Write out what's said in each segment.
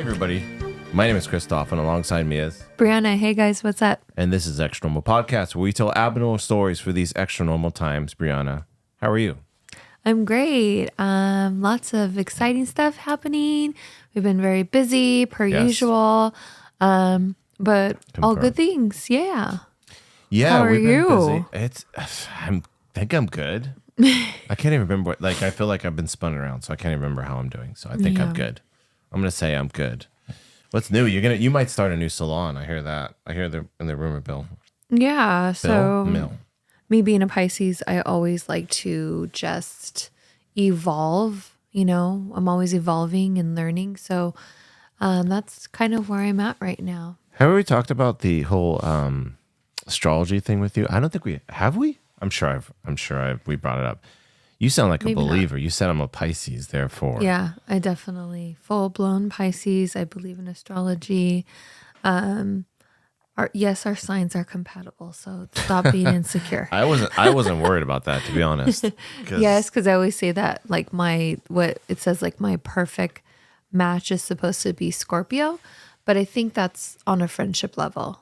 everybody. My name is Christoph, and alongside me is Brianna. Hey guys, what's up? And this is Extra Normal Podcast, where we tell abnormal stories for these extra normal times. Brianna, how are you? I'm great. Lots of exciting stuff happening. We've been very busy per usual, but all good things. Yeah. Yeah. How are you? Busy. I think I'm good. I can't even remember what. I feel like I've been spun around, so I can't even remember how I'm doing. So I think I'm good. I'm gonna say I'm good. What's new? You might start a new salon. I hear that. I hear in the rumor mill. Yeah. Mill. Me being a Pisces, I always like to just evolve. You know, I'm always evolving and learning. So that's kind of where I'm at right now. Have we talked about the whole astrology thing with you? I don't think we have. We? I'm sure we brought it up. You sound like a believer. Not. You said I'm a Pisces, therefore. Yeah, I definitely full-blown Pisces. I believe in astrology. Our signs are compatible, so stop being insecure. I wasn't worried about that, to be honest. Yes, because I always say that my perfect match is supposed to be Scorpio, but I think that's on a friendship level.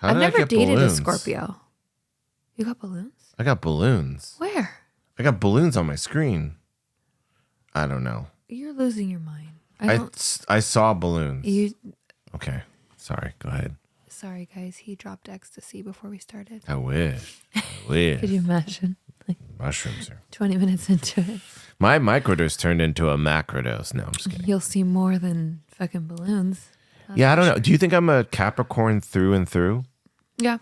I've never dated a Scorpio. You got balloons? I got balloons. Where? I got balloons on my screen. I don't know. You're losing your mind. I saw balloons. Okay. Sorry. Go ahead. Sorry, guys. He dropped ecstasy before we started. I wish. Could you imagine? Mushrooms are 20 minutes into it. My microdose turned into a macrodose. No, I'm just kidding. You'll see more than fucking balloons. Yeah, I don't know. Do you think I'm a Capricorn through and through? Yeah.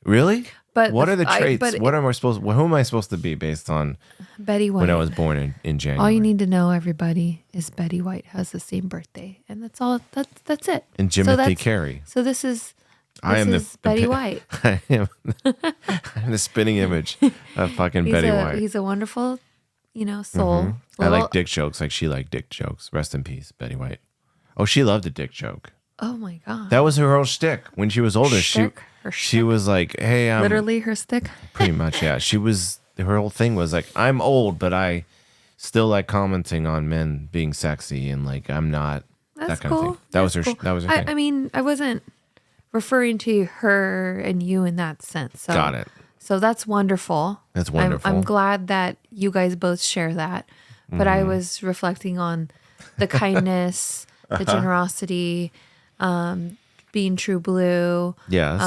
Really? But what are the traits? Who am I supposed to be based on Betty White? When I was born in January. All you need to know, everybody, is Betty White has the same birthday. And that's all. That's it. And Jimothy Carey. So this is Betty Betty White. I'm the spinning image of fucking Betty White. He's a wonderful, soul. Mm-hmm. I like dick jokes like she liked dick jokes. Rest in peace, Betty White. Oh, she loved a dick joke. Oh my God. That was her whole shtick. When she was older, she was like, hey, literally her stick? Pretty much, yeah. Her whole thing was like, I'm old, but I still like commenting on men being sexy and like, I'm not. That's that kind cool. of thing. That was her thing. I mean, I wasn't referring to her and you in that sense. So, got it. So that's wonderful. That's wonderful. I'm glad that you guys both share that. But I was reflecting on the kindness, the generosity, being true blue. Yes.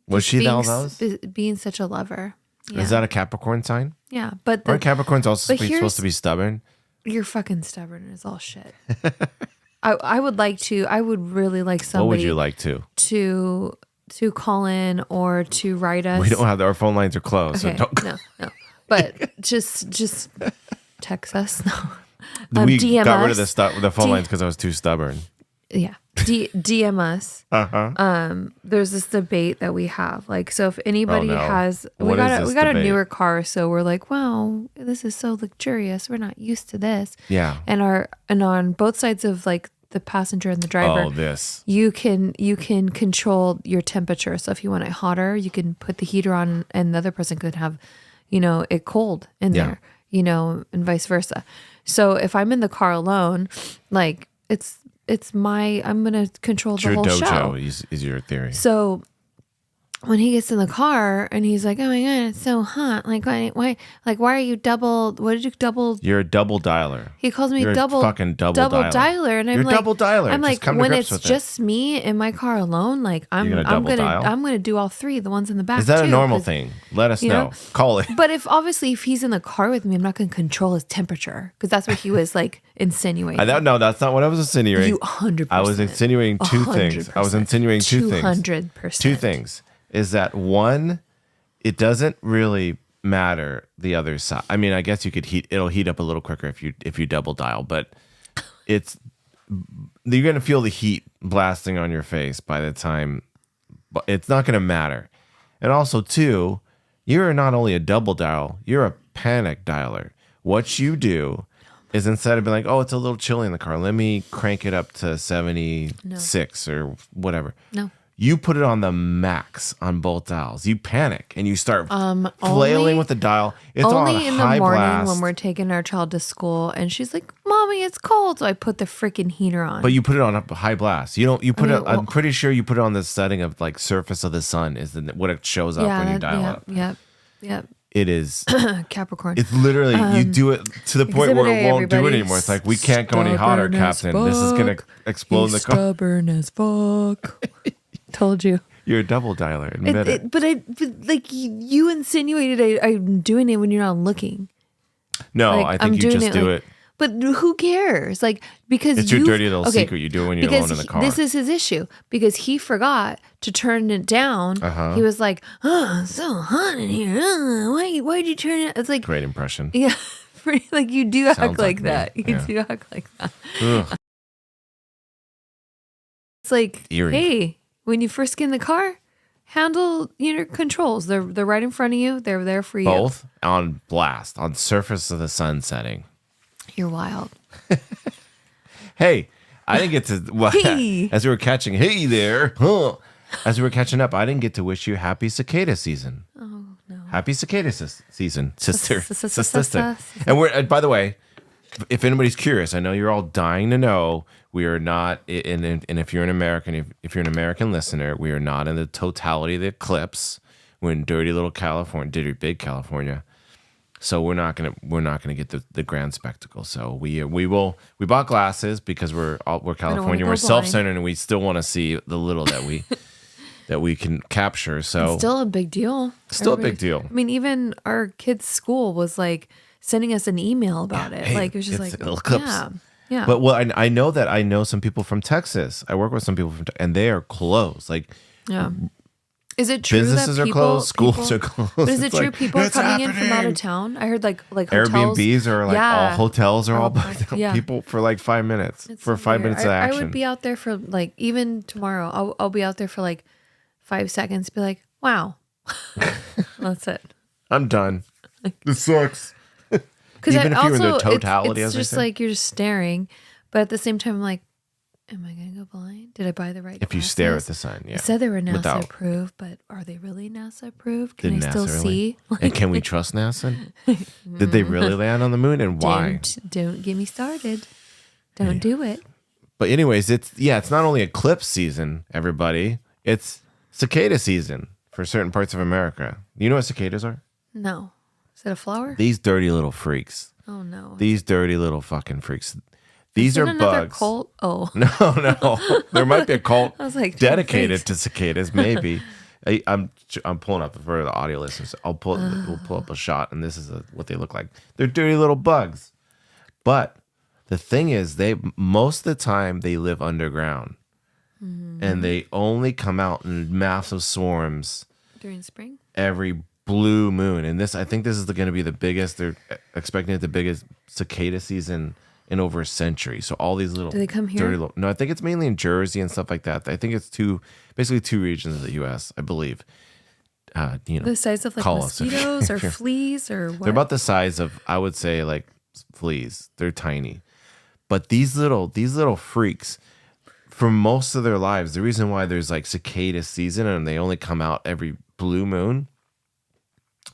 Was she all those? Being such a lover. Yeah. Is that a Capricorn sign? Yeah. But aren't Capricorns also supposed to be stubborn? You're fucking stubborn as all shit. I would really like somebody. What would you like to call in or to write us? We don't have our phone lines are closed. Okay, so don't. No. But just text us. No. We DM got rid us. of the phone lines because I was too stubborn. Yeah. DM us. There's this debate that we have. Like, so if anybody has, we got a newer car, so we're like, wow, this is so luxurious. We're not used to this. Yeah. And on both sides of like the passenger and the driver, you can control your temperature. So if you want it hotter, you can put the heater on, and the other person could have, it cold in there, and vice versa. So if I'm in the car alone, like I'm going to control the whole show. Dojo is your theory. So when he gets in the car and he's like, oh my God, it's so hot. Like, why are you double? What did you double? You're a double dialer. He calls me You're double dialer. And I'm like, double dialer. I'm like, when it's just it. Me in my car alone, like I'm gonna do all three, the ones in the back. Is that too, a normal thing? Let us know. Call it. But if he's in the car with me, I'm not gonna control his temperature because that's what he was like insinuating. No, that's not what I was insinuating. You 100%. I was insinuating two things. 200%. Two things. Is that one, it doesn't really matter the other side. I mean, I guess it'll heat up a little quicker if you double dial, but you're going to feel the heat blasting on your face by the time, but it's not going to matter. And also two, you're not only a double dial, you're a panic dialer. What you do is instead of being like, oh, it's a little chilly in the car, let me crank it up to 76 or whatever. No. You put it on the max on both dials. You panic and you start flailing with the dial. It's only on in high the morning blast. when we're taking our child to school, and she's like, "Mommy, it's cold." So I put the freaking heater on. But you put it on a high blast. You don't. You put it. I'm pretty sure you put it on the setting of like surface of the sun is what it shows up when you dial up. Yep. It is Capricorn. It's literally you do it to the point where it won't do it anymore. It's like we can't go any hotter, Captain. This is gonna explode in the car. Stubborn as fuck. Told you. You're a double dialer. Admit it. But like you insinuated I'm doing it when you're not looking. No, like, I think you just do it. But who cares? Like, because it's your dirty little secret. You do it when you're alone in the car. This is his issue because he forgot to turn it down. He was like, "Oh, it's so hot in here. Why'd you turn it?" It's like great impression. Yeah, like you do act like that. You do act like that. It's like, eerie. Hey, when you first get in the car, handle your controls. They're right in front of you. They're there for you. Both on blast on surface of the sun setting. You're wild. Hey, I didn't get to Hey. As we were catching. Hey there, as we were catching up, I didn't get to wish you happy cicada season. Oh no! Happy cicada season, sister. Sister. And we're by the way, if anybody's curious, I know you're all dying to know. We are not, and if you're an American, if you're an American listener, we are not in the totality of the eclipse. We're in dirty little California, dirty big California. So we're not gonna get the grand spectacle. So we bought glasses because we're California, we're self-centered, and we still want to see the little that we can capture. So it's still a big deal. Still a big deal. I mean, even our kids' school was like sending us an email about it. Hey, like it was just like eclipse. Yeah. But I know that I know some people from Texas. I work with some people and they are closed. Like Is it true businesses that are closed, schools are closed? But is it true like, people are coming in from out of town? I heard like hotels. Airbnbs or like all hotels are all booked. Yeah. People for like 5 minutes for 5 minutes of action. I would be out there for like even tomorrow. I'll be out there for like 5 seconds. Be like, wow, that's it. I'm done. This sucks. Because even if you were in the totality, it's just like you're just staring, but at the same time, I'm like, am I going to go blind? Did I buy the right If you stare at the sun, yeah. They said they were NASA approved, but are they really NASA approved? Can I still see? And can we trust NASA? Did they really land on the moon and why? Don't get me started. Don't do it. But anyways, it's not only eclipse season, everybody. It's cicada season for certain parts of America. You know what cicadas are? No. Is it a flower? These dirty little freaks. Oh, no. These dirty little fucking freaks. These are bugs. Cult? Oh. No. There might be a cult I was like, dedicated to cicadas, maybe. I'm pulling up for the audio listeners. We'll pull up a shot, and this is what they look like. They're dirty little bugs. But the thing is, most of the time they live underground, and they only come out in massive swarms during spring. Every blue moon, and I think this is going to be the biggest. They're expecting it the biggest cicada season in over a century. So all these little, do they come here? No, I think it's mainly in Jersey and stuff like that. I think it's basically two regions of the U.S. I believe. The size of like mosquitoes or fleas or what? They're about the size of, I would say, like fleas. They're tiny, but these little freaks, for most of their lives, the reason why there's like cicada season and they only come out every blue moon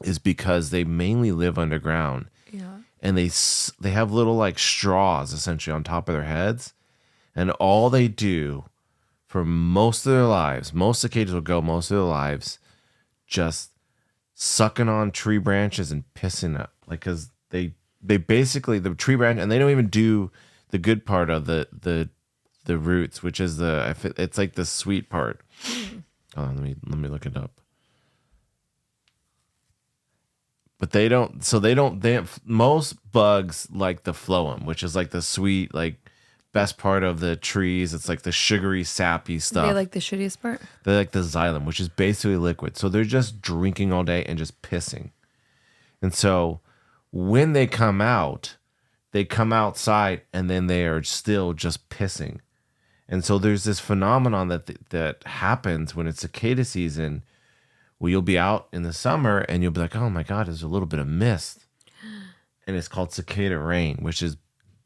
is because they mainly live underground. Yeah. And they have little like straws essentially on top of their heads. And all they do for most of their lives, most cicadas will go most of their lives just sucking on tree branches and pissing up. Like, because they basically, the tree branch, and they don't even do the good part of the roots, which is it's like the sweet part. Hold on, let me look it up. But most bugs like the phloem, which is like the sweet, like best part of the trees. It's like the sugary, sappy stuff. They like the shittiest part? They like the xylem, which is basically liquid. So they're just drinking all day and just pissing. And so when they come outside and then they are still just pissing. And so there's this phenomenon that happens when it's cicada season. Well, you'll be out in the summer and you'll be like, oh my God, there's a little bit of mist. And it's called cicada rain, which is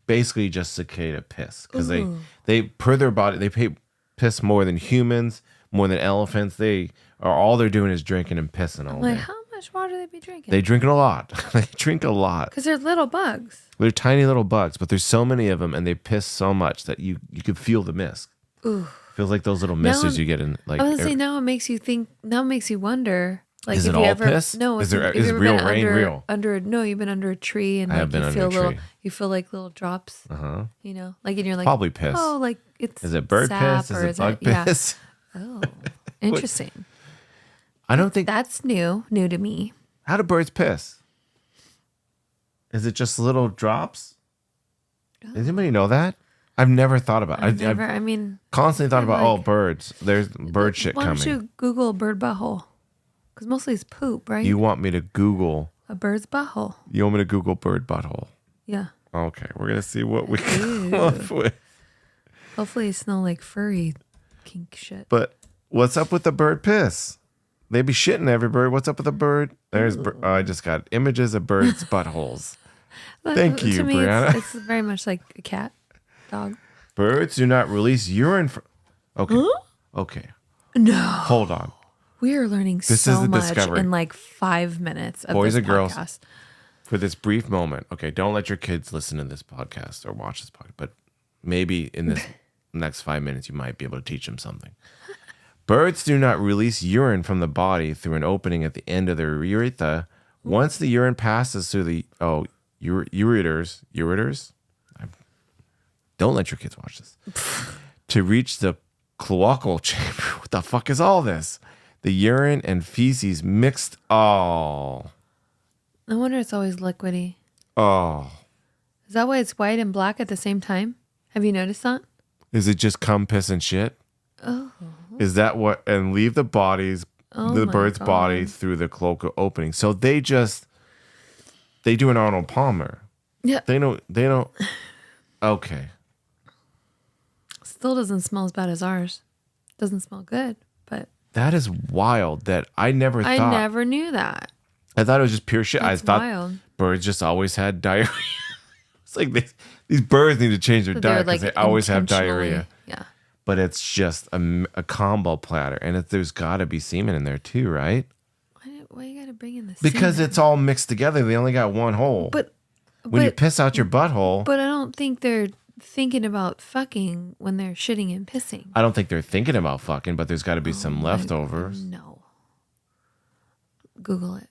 basically just cicada piss. Because they per their body, they piss more than humans, more than elephants. They are all they're doing is drinking and pissing all day. How much water do they be drinking? They drink a lot. They drink a lot. Because they're little bugs. They're tiny little bugs, but there's so many of them, and they piss so much that you could feel the mist. Ooh. Feels like those little mists you get in. Like, I was gonna say, now it makes you think. Now it makes you wonder. Like, is if it you all ever, piss? No, is real rain real? No, you've been under a tree and like you feel little. You feel like little drops. You know, like, and you're like, probably piss. Oh, like it's. Is it bird piss? Is it bug piss? Yeah. Oh, interesting. I don't think that's new to me. How do birds piss? Is it just little drops? Oh. Does anybody know that? I've never thought about it. I've constantly thought about, birds. There's bird shit coming. Why don't you Google bird butthole? Because mostly it's poop, right? You want me to Google a bird's butthole? You want me to Google bird butthole? Yeah. Okay, we're going to see what we come up with. Hopefully it's not like furry kink shit. But what's up with the bird piss? They be shitting every bird. What's up with the bird? I just got images of birds' buttholes. Thank you, Brianna. It's very much like a cat, dog. Birds do not release urine. Okay. Huh? Okay. No. Hold on. We are learning so much in like 5 minutes of Boys this and girls, podcast. For this brief moment, okay, don't let your kids listen to this podcast or watch this podcast, but maybe in this next 5 minutes, you might be able to teach them something. Birds do not release urine from the body through an opening at the end of their urethra. Once the urine passes through the ureters. Don't let your kids watch this. To reach the cloacal chamber. What the fuck is all this? The urine and feces mixed. Oh. No wonder it's always liquidy. Oh. Is that why it's white and black at the same time? Have you noticed that? Is it just cum, piss, and shit? Oh. Is that what? And leave the bird's body through the cloacal opening. So they do an Arnold Palmer. Yeah. They don't. Okay. Still doesn't smell as bad as ours. Doesn't smell good, but. That is wild. That I never knew that. I thought it was just pure shit. That's I thought wild. Birds just always had diarrhea. It's like these birds need to change their diet because they always have diarrhea. Yeah. But it's just a combo platter. And there's got to be semen in there too, right? Why you got to bring in the Because semen? it's all mixed together. They only got one hole. But when you piss out your butthole. But I don't think they're thinking about fucking when they're shitting and pissing. I don't think they're thinking about fucking, but there's got to be some leftovers. No. Google it.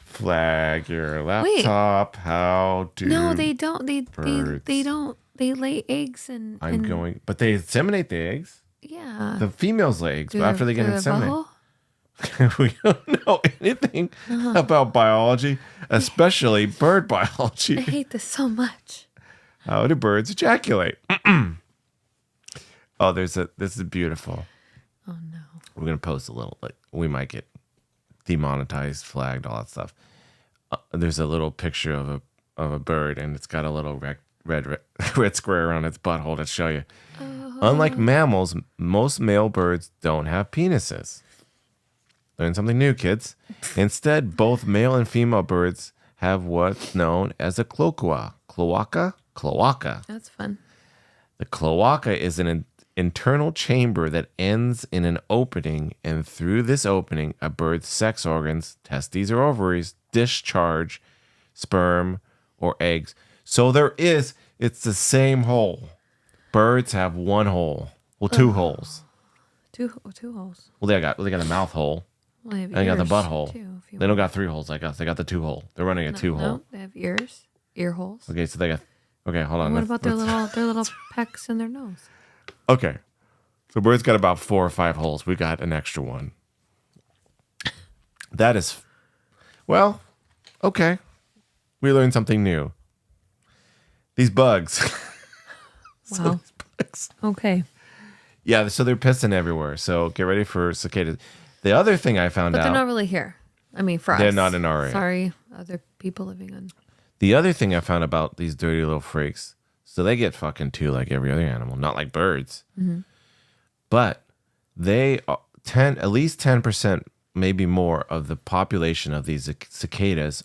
Flag your laptop. Wait. How do No, they don't. They don't. They lay eggs and but they inseminate the eggs. Yeah. The females lay eggs, but after they get inseminated. We don't know anything about biology, especially bird biology. I hate this so much. How do birds ejaculate? Oh, this is beautiful. Oh no. We're gonna post a little. We might get demonetized, flagged, all that stuff. There's a little picture of a bird, and it's got a little red square around its butthole to show you. Unlike mammals, most male birds don't have penises. Learn something new, kids. Instead, both male and female birds have what's known as a cloaca. Cloaca. That's fun. The cloaca is an internal chamber that ends in an opening, and through this opening, a bird's sex organs, testes or ovaries, discharge sperm or eggs. So it's the same hole. Birds have one hole. Well, two holes. Two holes. Well, they got a mouth hole. Well, they have and they got the butthole. Too, they don't got 3 holes like us. They got the 2 hole. They're running a 2 hole. No, they have ear holes. Okay, so they got. Okay, hold on. And what about their little pecks in their nose? Okay, so birds got about 4 or 5 holes. We got an extra one. That is, well, okay. We learned something new. These bugs. Wow. These bugs. Okay. Yeah, so they're pissing everywhere. So get ready for cicadas. The other thing I found out. But they're not really here. I mean, for us. They're not in our area. Sorry, other people living on. The other thing I found about these dirty little freaks, so they get fucking too like every other animal, not like birds. Mm-hmm. But they at least 10%, maybe more, of the population of these cicadas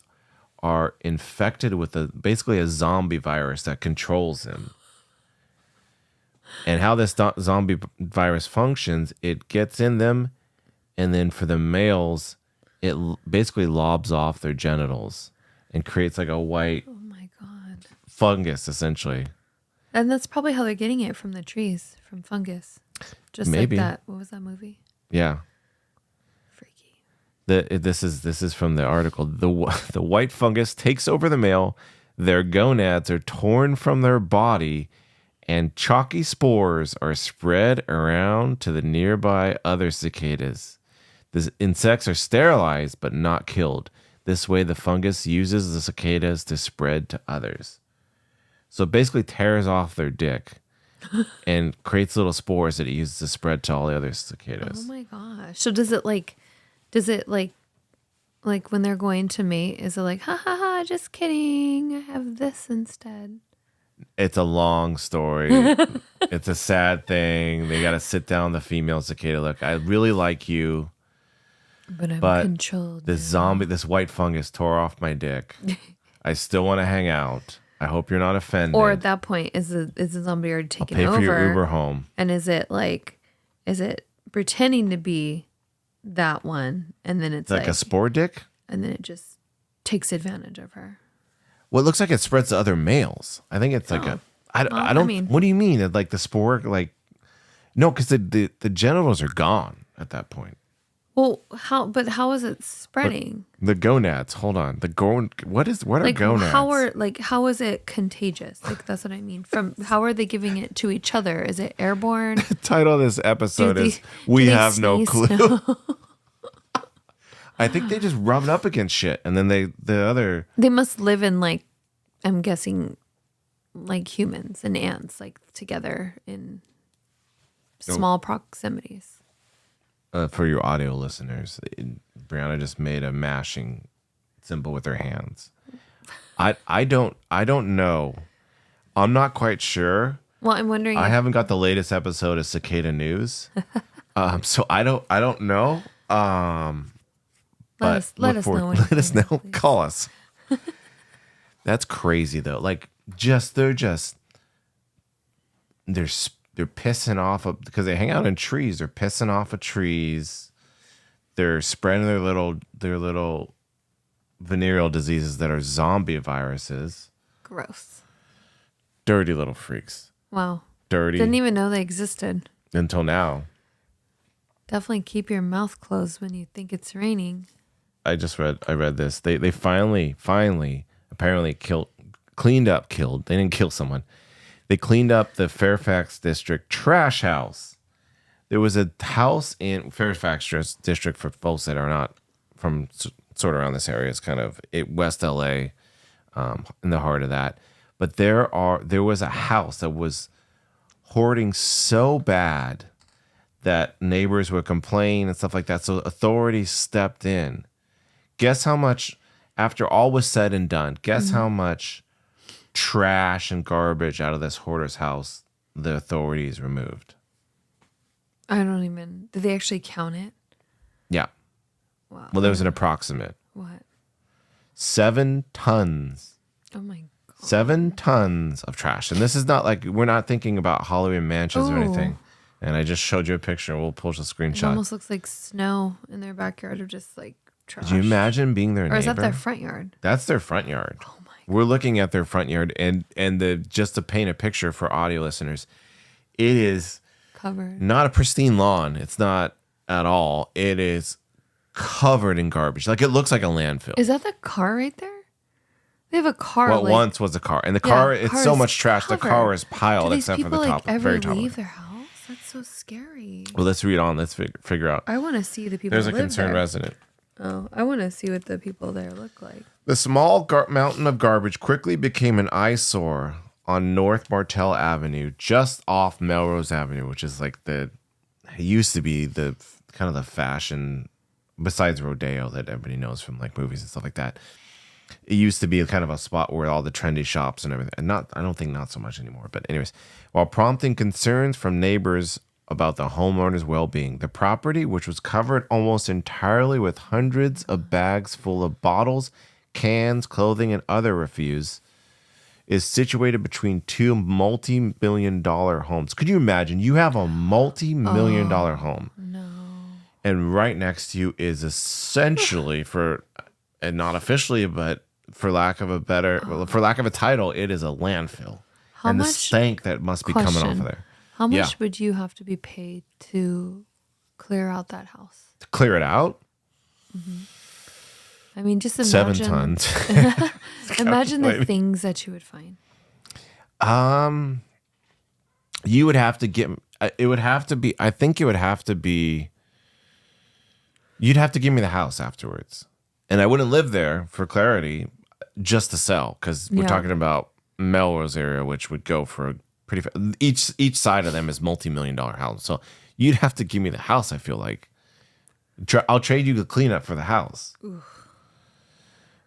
are infected with basically a zombie virus that controls them. And how this zombie virus functions, it gets in them, and then for the males, it basically lobs off their genitals and creates like a white fungus, essentially. And that's probably how they're getting it from the trees, from fungus. Just maybe. Like that. What was that movie? Yeah. Freaky. This is from the article. The white fungus takes over the male. Their gonads are torn from their body, and chalky spores are spread around to the nearby other cicadas. The insects are sterilized but not killed. This way, the fungus uses the cicadas to spread to others. So it basically tears off their dick and creates little spores that it uses to spread to all the other cicadas. Oh my gosh. So does it like when they're going to mate, is it like, ha ha ha, just kidding, I have this instead? It's a long story. It's a sad thing. They got to sit down the female cicada. Look, I really like you. But I'm controlled. This white fungus tore off my dick. I still want to hang out. I hope you're not offended. Or at that point, is the zombie already taken over? I'll pay for your Uber home. And is it pretending to be that one, and then it's like a spore dick? And then it just takes advantage of her. Well, it looks like it spreads to other males. I think it's like I don't. What do you mean? Like the spore, like no, because the genitals are gone at that point. Well, how is it spreading? But the gonads. Hold on. What are gonads? How is it contagious? Like that's what I mean. How are they giving it to each other? Is it airborne? The title of this episode is "We Have No Clue." I think they just rub it up against shit, and then they must live in like, I'm guessing, like humans and ants, like together in small proximities. For your audio listeners, Brianna just made a mashing symbol with her hands. I don't know. I'm not quite sure. Well, I'm wondering. I haven't got the latest episode of Cicada News, so I don't know. Let us know. Let us know. Please. Call us. That's crazy though. Like they're pissing off because they hang out in trees. They're pissing off of trees. They're spreading their little venereal diseases that are zombie viruses. Gross. Dirty little freaks. Wow. Dirty. Didn't even know they existed. Until now. Definitely keep your mouth closed when you think it's raining. I read this. They finally apparently cleaned up. They didn't kill someone. They cleaned up the Fairfax District trash house. There was a house in Fairfax District, for folks that are not from sort of around this area. It's kind of West LA, in the heart of that. But there was a house that was hoarding so bad that neighbors would complain and stuff like that. So authorities stepped in. Guess how much, after all was said and done, how much trash and garbage out of this hoarder's house the authorities removed? Did they actually count it? Yeah. Wow. Well, there was an approximate. What? 7 tons. Oh my God. 7 tons of trash. And this is not like, we're not thinking about Halloween mansions or anything. And I just showed you a picture. We'll post a screenshot. It almost looks like snow in their backyard of just like trash. Could you imagine being their neighbor? Or is that their front yard? That's their front yard. Oh my God. We're looking at their front yard, and just to paint a picture for audio listeners, it is covered. Not a pristine lawn. It's not at all. It is covered in garbage. Like it looks like a landfill. Is that the car right there? They have a car. What once was a car, and the car, it's so much trash. Covered. The car is piled except for the top. Ever very top. leave their house? That's so scary. Well, let's read on. Let's figure out. I want to see the people. There's a concerned resident. Oh, I want to see what the people there look like. The small mountain of garbage quickly became an eyesore on North Martell Avenue, just off Melrose Avenue, which is like it used to be the kind of the fashion, besides Rodeo that everybody knows from like movies and stuff like that. It used to be kind of a spot where all the trendy shops and everything, and I don't think not so much anymore. But anyways, while prompting concerns from neighbors about the homeowner's well-being, the property, which was covered almost entirely with hundreds of bags full of bottles, cans, clothing, and other refuse, is situated between two multi-million-dollar homes. Could you imagine? You have a multi-million-dollar home. No. And right next to you is essentially, and not officially, but for lack of a title, it is a landfill. And the stank that must be coming off of there. How much would you have to be paid to clear out that house? To clear it out? Mm-hmm. I mean, just imagine 7 tons. Imagine the things that you would find. You would have to get. It would have to be. I think it would have to be. You'd have to give me the house afterwards, and I wouldn't live there for clarity, just to sell, because we're talking about Melrose area, which would go for a pretty. Each side of them is multi-million-dollar house, so you'd have to give me the house. I feel like. I'll trade you the cleanup for the house. Oof.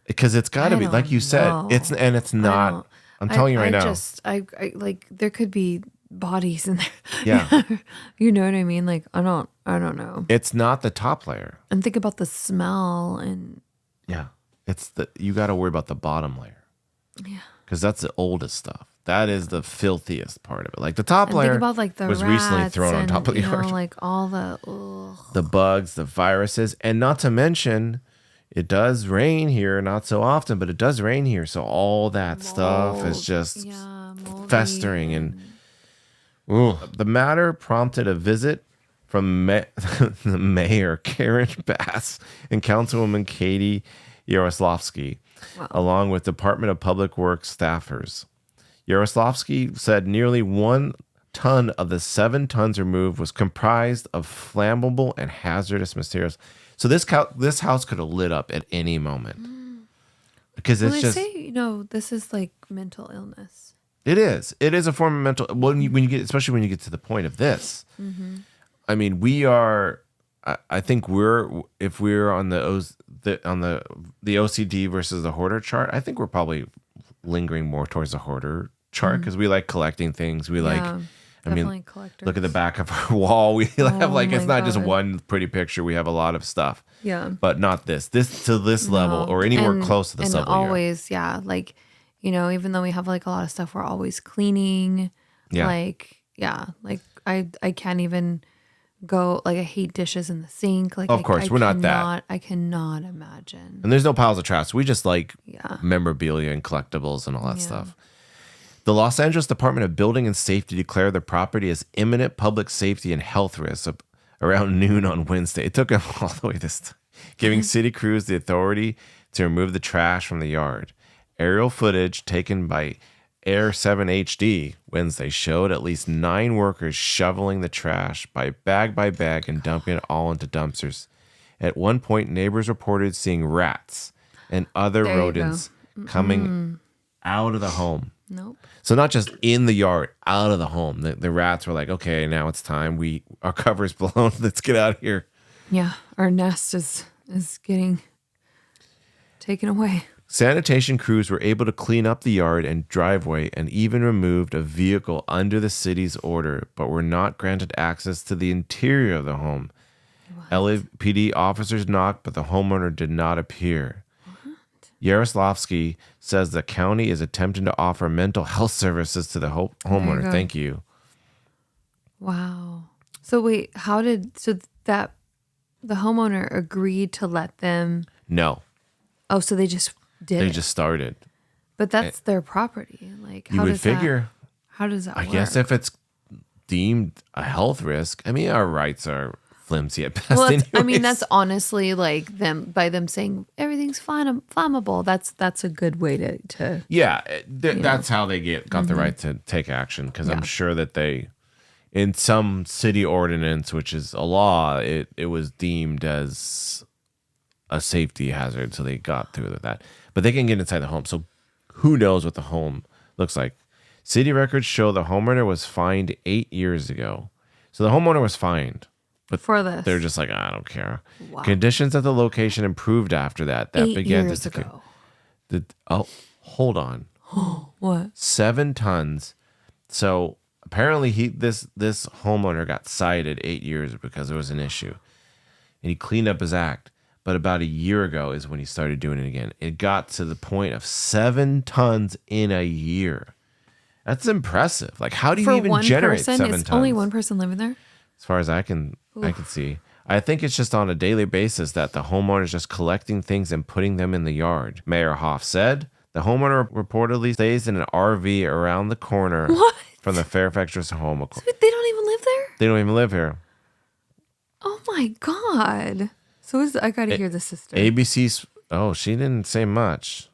Because it's got to be, like you said, it's not. I'm telling you right now. I like there could be bodies in there. Yeah. You know what I mean? Like I don't know. It's not the top layer. And think about the smell and. Yeah, you got to worry about the bottom layer. Yeah. Because that's the oldest stuff. That is the filthiest part of it. Like the top layer think about, like, the was recently thrown on top of the yard. Like all the the bugs, the viruses, and not to mention. It does rain here, not so often, but it does rain here. So all that stuff is just festering. And the matter prompted a visit from the mayor, Karen Bass, and Councilwoman Katie Yaroslavsky, along with Department of Public Works staffers. Yaroslavsky said nearly 1 ton of the 7 tons removed was comprised of flammable and hazardous materials. So this house could have lit up at any moment because it's just. They say this is like mental illness. It is. It is a form of mental. When you get, especially when you get to the point of this. Mm-hmm. I mean, we are. I think if we're on the OCD versus the hoarder chart. I think we're probably lingering more towards the hoarder chart because we like collecting things. We like. I mean, collectors. Look at the back of our wall. We have it's not just one pretty picture. We have a lot of stuff. Yeah. But not this. This to this level or anywhere close to this level. And always, like, even though we have like a lot of stuff, we're always cleaning. Yeah. Like I can't even go, like I hate dishes in the sink. Like of course, we're not that. I cannot imagine. And there's no piles of trash. We just like memorabilia and collectibles and all that stuff. The Los Angeles Department of Building and Safety declared the property as imminent public safety and health risk around noon on Wednesday. It took them all the way giving city crews the authority to remove the trash from the yard. Aerial footage taken by Air 7 HD Wednesday showed at least 9 workers shoveling the trash by bag and dumping it all into dumpsters. At one point, neighbors reported seeing rats and other rodents coming out of the home. Nope. So not just in the yard, out of the home. The rats were like, okay, now it's time. Our cover's blown. Let's get out of here. Yeah, our nest is getting taken away. Sanitation crews were able to clean up the yard and driveway and even removed a vehicle under the city's order, but were not granted access to the interior of the home. LAPD officers knocked, but the homeowner did not appear. Yaroslavsky says the county is attempting to offer mental health services to the homeowner. Thank you. Wow. So wait, the homeowner agreed to let them? No. Oh, so they just did. They just started. But that's their property. Like, you would figure. How does that work? I guess if it's deemed a health risk, I mean, our rights are flimsy at best. Well, I mean, that's honestly like by them saying everything's flammable. That's a good way to that's how they got the right to take action, because I'm sure that they, in some city ordinance, which is a law, it was deemed as a safety hazard, so they got through with that. But they can get inside the home, so who knows what the home looks like. City records show the homeowner was fined 8 years ago. So the homeowner was fined. But for this, they're just like, I don't care. Wow. Conditions at the location improved after that. That 8 began years ago. Hold on. What? 7 tons. So apparently this homeowner got cited 8 years because there was an issue, and he cleaned up his act. but about a year ago is when he started doing it again. It got to the point of 7 tons in a year. That's impressive. Like, how do you even generate 7 tons? Only one person living there? As far as I can see. I think it's just on a daily basis that the homeowner is just collecting things and putting them in the yard. Mayor Hoff said the homeowner reportedly stays in an RV around the corner from the Fairfax home. So they don't even live there? They don't even live here. Oh my God. So I got to hear the sister. ABC's, she didn't say much.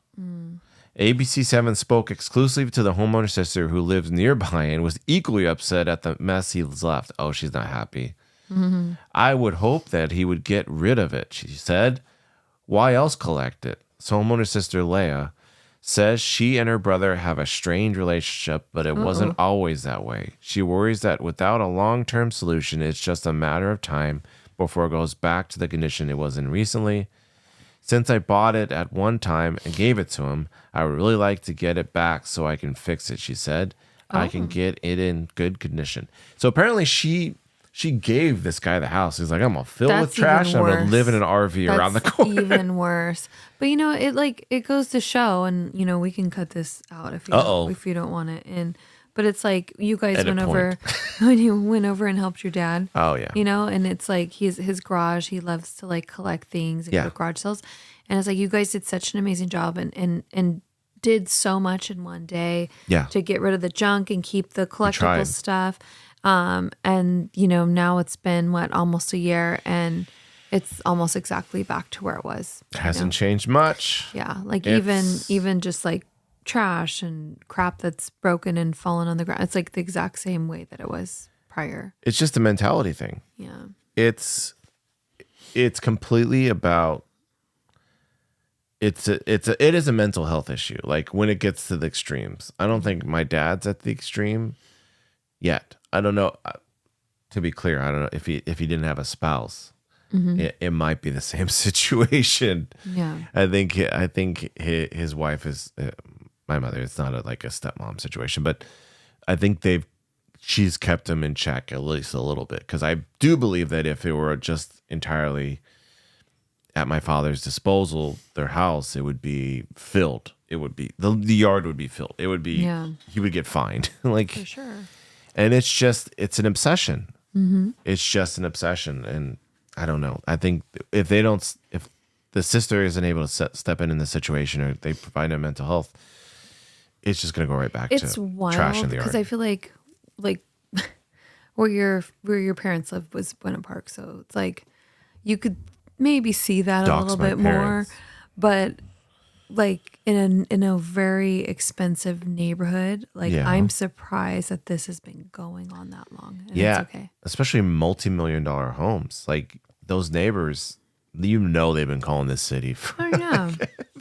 ABC 7 spoke exclusively to the homeowner's sister who lives nearby and was equally upset at the mess he's left. Oh, she's not happy. Mm-hmm. I would hope that he would get rid of it, she said. Why else collect it? So homeowner's sister Leah says she and her brother have a strained relationship, but it wasn't always that way. She worries that without a long-term solution, it's just a matter of time before it goes back to the condition it was in recently. Since I bought it at one time and gave it to him, I would really like to get it back so I can fix it, she said. I can get it in good condition. So apparently she gave this guy the house. He's like, I'm going to fill with trash. I'm going to live in an RV around the corner. Even worse. But, it goes to show, and, we can cut this out if you don't want it in. But it's like you guys went over when you went over and helped your dad. Oh, yeah. And it's like his garage. He loves to like collect things and go to garage sales. And it's like you guys did such an amazing job and did so much in one day to get rid of the junk and keep the collectible stuff. And now it's been almost a year, and it's almost exactly back to where it was. It hasn't changed much. Yeah. Like even just like trash and crap that's broken and fallen on the ground. It's like the exact same way that it was prior. It's just a mentality thing. Yeah. It's completely about it is a mental health issue. Like when it gets to the extremes. I don't think my dad's at the extreme yet. I don't know. To be clear, I don't know if he didn't have a spouse. Mm-hmm. It might be the same situation. Yeah. I think his wife is my mother. It's not like a stepmom situation, but I think she's kept him in check at least a little bit, because I do believe that if it were just entirely at my father's disposal, their house, it would be filled. It would be the yard would be filled. It would be he would get fined. Like for sure. And it's an obsession. Mm-hmm. It's just an obsession, and I don't know. I think if the sister isn't able to step in the situation, or they provide no mental health, it's just going to go right back to trash in the yard. Because I feel like where your parents lived was Buena Park, so it's like you could maybe see that a little bit more, but like in a very expensive neighborhood, like I'm surprised that this has been going on that long. And it's okay. Especially multi-million-dollar homes. Like those neighbors, they've been calling this city for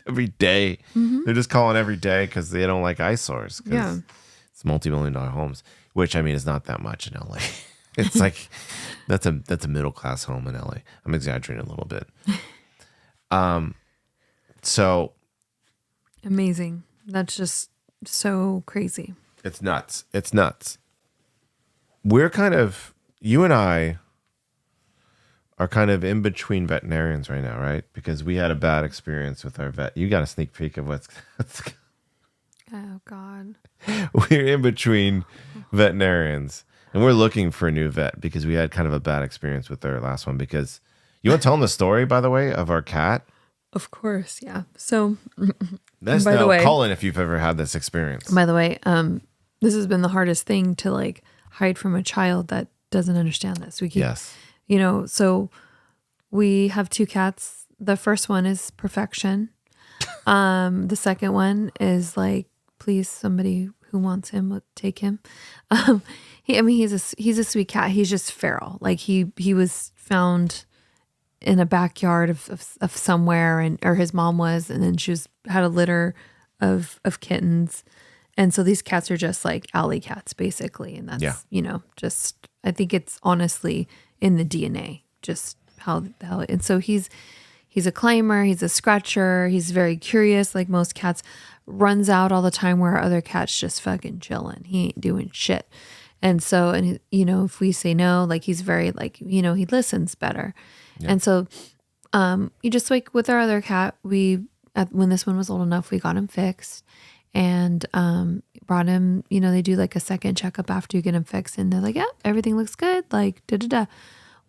every day. Mm-hmm. They're just calling every day because they don't like eyesores. Yeah, it's multi-million-dollar homes, which I mean is not that much in LA. It's like that's a middle-class home in LA. I'm exaggerating a little bit. So amazing. That's just so crazy. It's nuts. You and I are kind of in between veterinarians right now, right? Because we had a bad experience with our vet. You got a sneak peek of what's oh God. We're in between veterinarians, and we're looking for a new vet because we had kind of a bad experience with our last one. Because you want to tell them the story, by the way, of our cat? Of course, yeah. So that's by the way, call in if you've ever had this experience. By the way, this has been the hardest thing to like hide from a child that doesn't understand this. We keep, so we have 2 cats. The first one is perfection. The second one is like, please, somebody who wants him would take him. He's a sweet cat. He's just feral. Like he was found in a backyard of somewhere, or his mom was, and then she had a litter of kittens. And so these cats are just like alley cats basically. And that's, just, I think it's honestly in the DNA, just how, and so he's a climber, he's a scratcher, he's very curious, like most cats, runs out all the time where other cats just fucking chilling. He ain't doing shit. And so, if we say no, like he's very like, he listens better. Yeah. And so you just like with our other cat, when this one was old enough, we got him fixed and brought him, they do like a second checkup after you get him fixed and they're like, yeah, everything looks good. Like, da-da-da.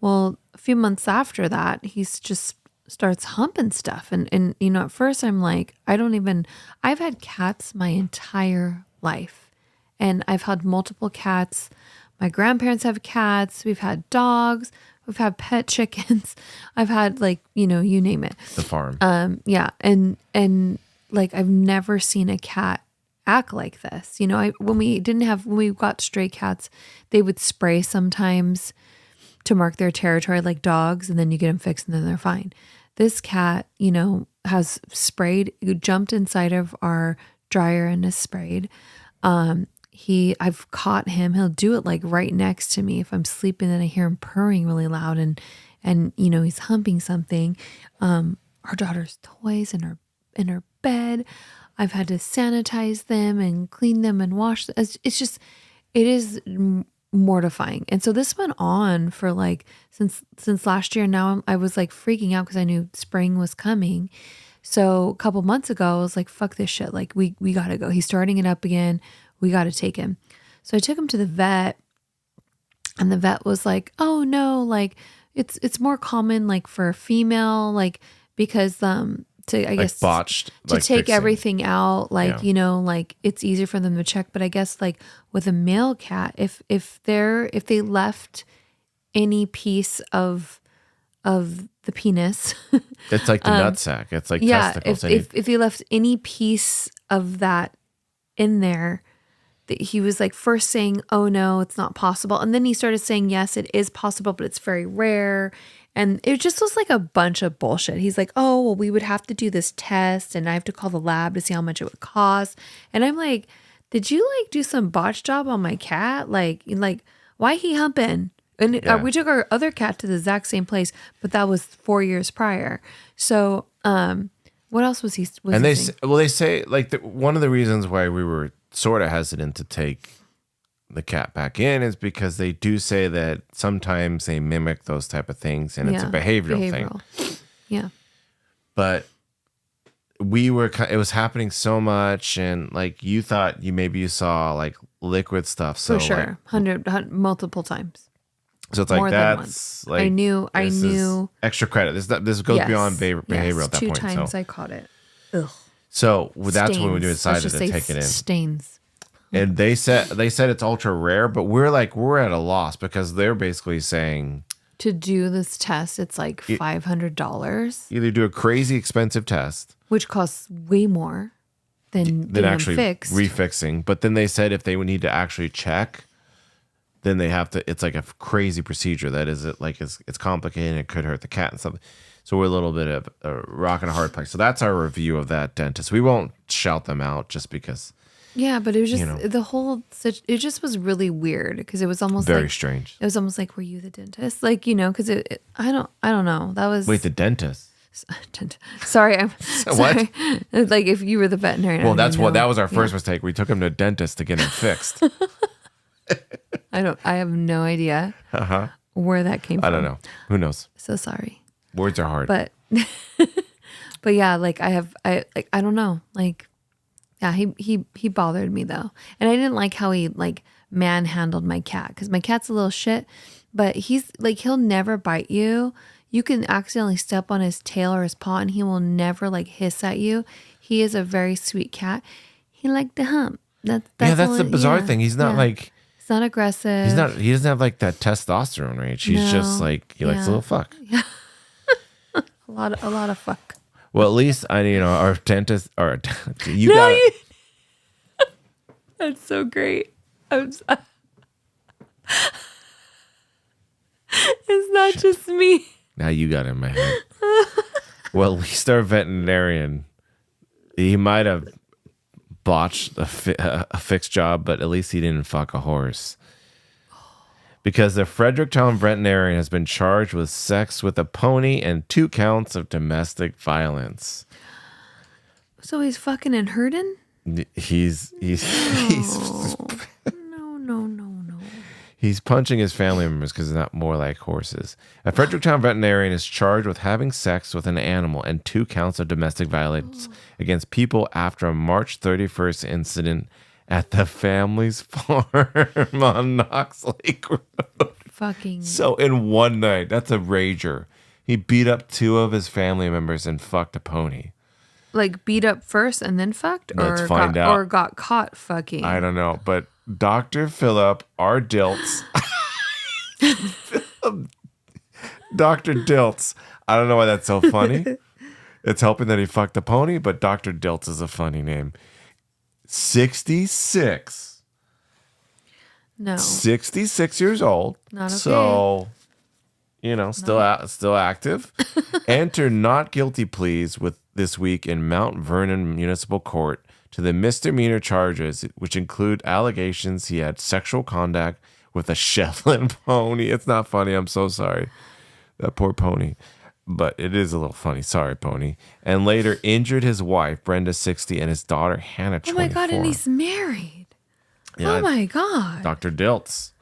Well, a few months after that, he's just starts humping stuff. And at first I'm like, I've had cats my entire life and I've had multiple cats. My grandparents have cats. We've had dogs. We've had pet chickens. We had you name it. The farm. Yeah. And like, I've never seen a cat act like this. When we got stray cats, they would spray sometimes to mark their territory like dogs, and then you get them fixed and then they're fine. This cat, has sprayed, jumped inside of our dryer and is sprayed. I've caught him. He'll do it like right next to me. If I'm sleeping and I hear him purring really loud and he's humping something. Our daughter's toys in her bed. I've had to sanitize them and clean them and wash them. It is mortifying. And so this went on for since last year. Now I was like freaking out because I knew spring was coming. So a couple months ago, I was like, fuck this shit. Like we gotta go. He's starting it up again. We got to take him. So I took him to the vet and the vet was like, oh no, like it's more common like for a female, like because I guess botched to like take fixing. Everything out, like, like it's easier for them to check. But I guess like with a male cat, if they left any piece of the penis, it's like the nutsack. It's like testicles. If you left any piece of that in there, he was like first saying, oh no, it's not possible. And then he started saying, yes, it is possible, but it's very rare. And it just was like a bunch of bullshit. He's like, oh, well, we would have to do this test and I have to call the lab to see how much it would cost. And I'm like, did you like do some botch job on my cat? Like why he humping? And we took our other cat to the exact same place, but that was 4 years prior. So what else was he? They say like one of the reasons why we were sort of hesitant to take the cat back in is because they do say that sometimes they mimic those type of things and it's a behavioral thing. Yeah. But it was happening so much and like you thought you saw like liquid stuff. So for sure. Like, 100 multiple times. So it's like that's like I knew extra credit. This goes beyond behavioral at that point. 2 times so. I caught it. Ugh. So that's when we decided to take it in. Stains. And they said it's ultra rare, but we're at a loss because they're basically saying to do this test, it's like $500. Either do a crazy expensive test, which costs way more than actually fixed. refixing. But then they said if they would need to actually check, then they have to. It's like a crazy procedure that is it's complicated and it could hurt the cat and stuff. So we're a little bit of a rock and a hard place. So that's our review of that dentist. We won't shout them out just because. Yeah, but it was just it just was really weird because it was almost very strange. It was almost like, were you the dentist? Like, because I don't know. That was the dentist. Sorry, I'm what? Sorry. Like if you were the veterinarian. Well, that was our first mistake. We took him to a dentist to get him fixed. I have no idea where that came from. I don't know. Who knows? So sorry. Words are hard. But yeah, like I don't know. Like, yeah, he bothered me though. And I didn't like how he like manhandled my cat because my cat's a little shit, but he's like, he'll never bite you. You can accidentally step on his tail or his paw and he will never like hiss at you. He is a very sweet cat. He liked to hump. That's the bizarre thing. He's not like. He's not aggressive. He doesn't have like that testosterone range. He's just like, he likes a little fuck. Yeah. a lot of fuck. Well, at least our dentist That's so great. It's not just me. Now you got it in my head. Well, at least our veterinarian, he might have botched a fixed job, but at least he didn't fuck a horse. Because the Fredericktown veterinarian has been charged with sex with a pony and 2 counts of domestic violence. So he's fucking and hurting? He's No. He's punching his family members because they're not more like horses. A Fredericktown veterinarian is charged with having sex with an animal and 2 counts of domestic violence against people after a March 31st incident at the family's farm on Knox Lake Road. Fucking. So in one night, that's a rager. He beat up 2 of his family members and fucked a pony. Like beat up first and then fucked? Let's find out. Or got caught fucking? I don't know, but Dr. Philip R. Dilts. Dr. Dilts. I don't know why that's so funny. It's helping that he fucked a pony, but Dr. Dilts is a funny name. 66. No. 66 years old. Not okay. So, still active. Enter not guilty pleas with this week in Mount Vernon Municipal Court to the misdemeanor charges, which include allegations he had sexual contact with a Shetland pony. It's not funny. I'm so sorry. That poor pony. But it is a little funny. Sorry, pony. And later injured his wife, Brenda, 60, and his daughter, Hannah, 24. Oh, my God. And he's married. Yeah, oh, my God. Dr. Dilts.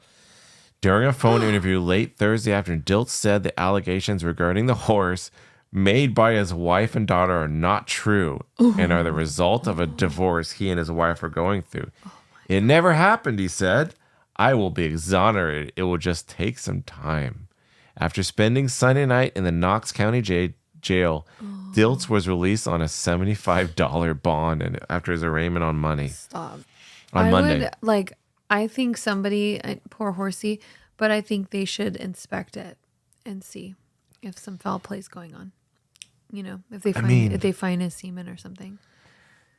During a phone interview late Thursday afternoon, Dilts said the allegations regarding the horse made by his wife and daughter are not true and are the result of a divorce he and his wife are going through. It never happened, he said. I will be exonerated. It will just take some time. After spending Sunday night in the Knox County jail, Dilts was released on a $75 bond and after his arraignment on Monday. Stop. On Monday. I think somebody, poor horsey, but I think they should inspect it and see if some foul play is going on. If they find his semen or something.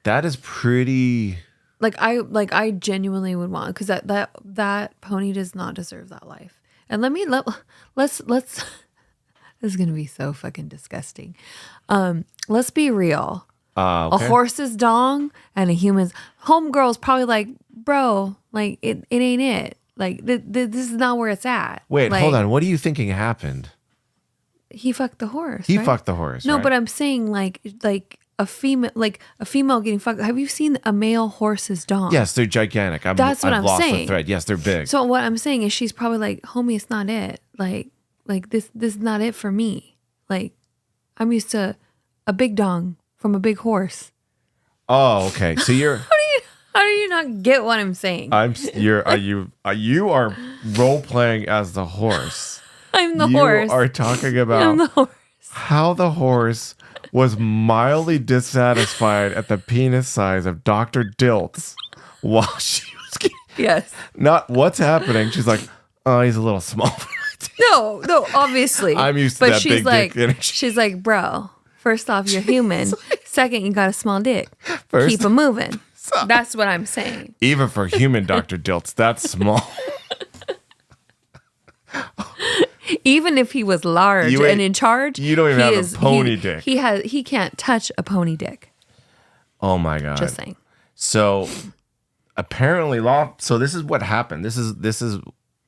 That is pretty. I genuinely would want, because that pony does not deserve that life. And let's this is gonna be so fucking disgusting. Let's be real. Okay. A horse's dong and a human's homegirl's probably like, bro, like it ain't it. Like this is not where it's at. Wait, hold on. What are you thinking happened? He fucked the horse. He fucked the horse. No, right? But I'm saying like a female getting fucked. Have you seen a male horse's dong? Yes, they're gigantic. That's what I'm lost saying. The thread. Yes, they're big. So what I'm saying is she's probably like, homie, it's not it. Like this is not it for me. Like I'm used to a big dong from a big horse. Oh, okay. So you're how do you not get what I'm saying? You are role playing as the horse. I'm the horse. You are talking about how the horse was mildly dissatisfied at the penis size of Dr. Dilts while she was yes. Not what's happening. She's like, oh, he's a little small. No, obviously. I'm used to that big dick energy. She's like, bro, first off, you're human. Second, you got a small dick. Keep it moving. That's what I'm saying. Even for human Dr. Dilts, that's small. Even if he was large and in charge, you don't even have a pony dick. He can't touch a pony dick. Oh my God. Just saying. So apparently so this is what happened. This is